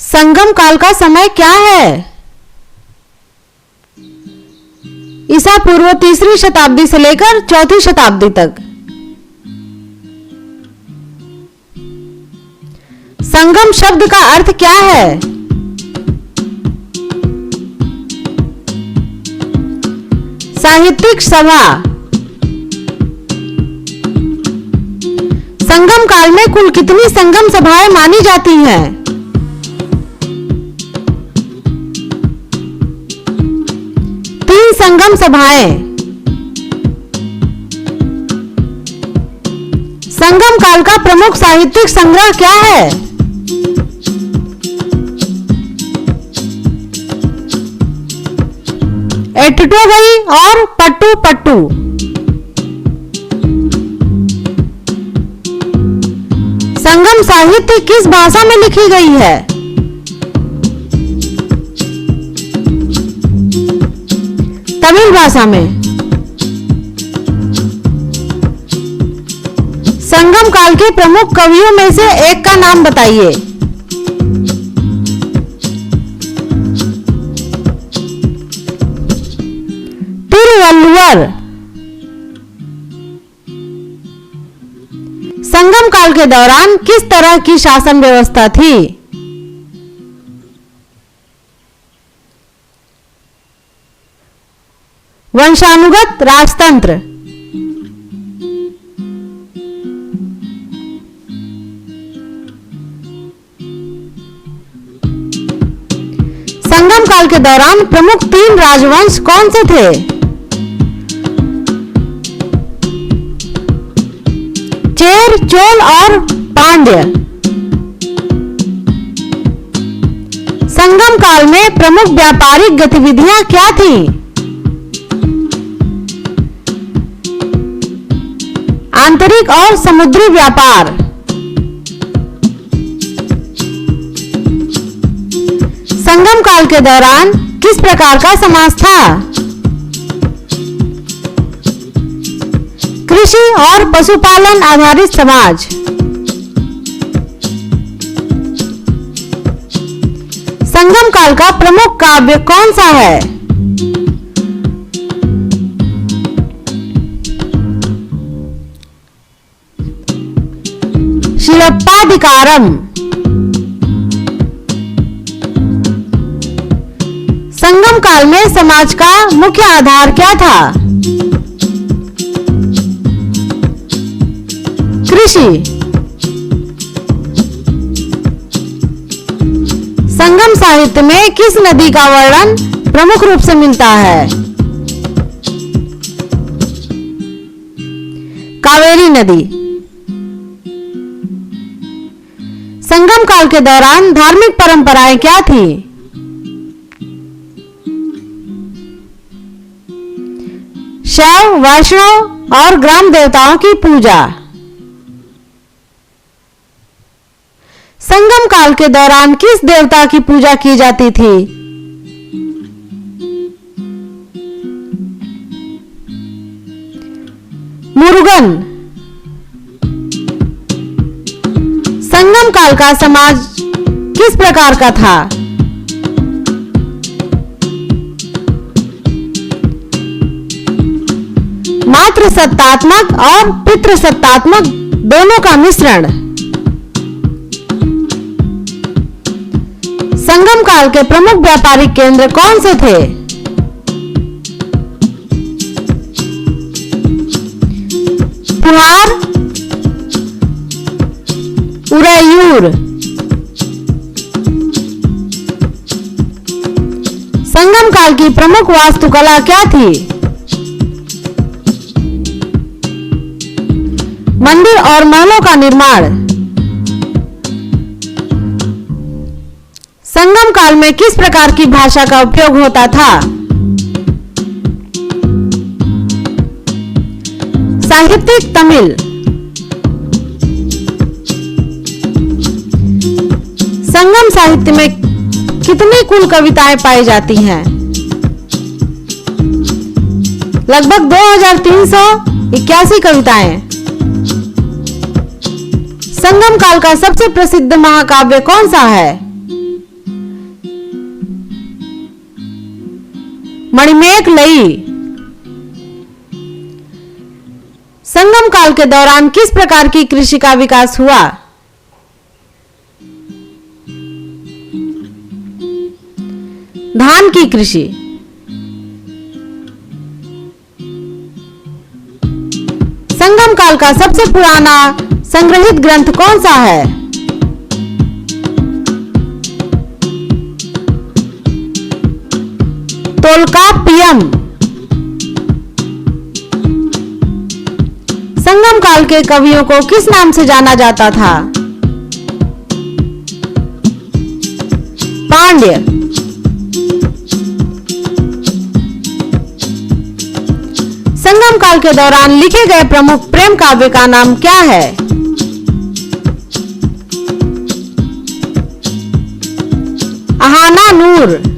संगम काल का समय क्या है? ईसा पूर्व 3री शताब्दी से लेकर 4ठी शताब्दी तक। संगम शब्द का अर्थ क्या है? साहित्यिक सभा। संगम काल में कुल कितनी संगम सभाएं मानी जाती हैं? 3 संगम सभाएं। संगम काल का प्रमुख साहित्यिक संग्रह क्या है? एटुटोगई और पट्टू पट्टू। संगम साहित्य किस भाषा में लिखी गई है? तमिल भाषा में। संगम काल के प्रमुख कवियों में से एक का नाम बताइए। तिरुवल्लुवर। संगम काल के दौरान किस तरह की शासन व्यवस्था थी? वंशानुगत राजतंत्र। संगम काल के दौरान प्रमुख 3 राजवंश कौन से थे? चेर, चोल और पांड्य। संगम काल में प्रमुख व्यापारिक गतिविधियां क्या थी? आंतरिक और समुद्री व्यापार। संगम काल के दौरान किस प्रकार का समाज था? कृषि और पशुपालन आधारित समाज। संगम काल का प्रमुख काव्य कौन सा है? शिलप्पाधिकारम। संगम काल में समाज का मुख्य आधार क्या था? कृषि। संगम साहित्य में किस नदी का वर्णन प्रमुख रूप से मिलता है? कावेरी नदी। संगम काल के दौरान धार्मिक परंपराएं क्या थी? शैव, वैष्णव और ग्राम देवताओं की पूजा। संगम काल के दौरान किस देवता की पूजा की जाती थी? मुरुगन। संगम काल का समाज किस प्रकार का था? मातृसत्तात्मक और पितृसत्तात्मक दोनों का मिश्रण। संगम काल के प्रमुख व्यापारिक केंद्र कौन से थे? पुहार, उरैयूर। संगम काल की प्रमुख वास्तुकला क्या थी? मंदिर और महलों का निर्माण। संगम काल में किस प्रकार की भाषा का उपयोग होता था? साहित्यिक तमिल। संगम साहित्य में कितनी कुल कविताएं पाई जाती हैं? लगभग 2381 कविताएं। संगम काल का सबसे प्रसिद्ध महाकाव्य कौन सा है? मणिमेख लई। संगम काल के दौरान किस प्रकार की कृषि का विकास हुआ? धान की कृषि। संगम काल का सबसे पुराना संग्रहित ग्रंथ कौन सा है? तोलकाप्पियम। संगम काल के कवियों को किस नाम से जाना जाता था? पांड्य। संगम काल के दौरान लिखे गए प्रमुख प्रेम काव्य का नाम क्या है? अहाना नूर।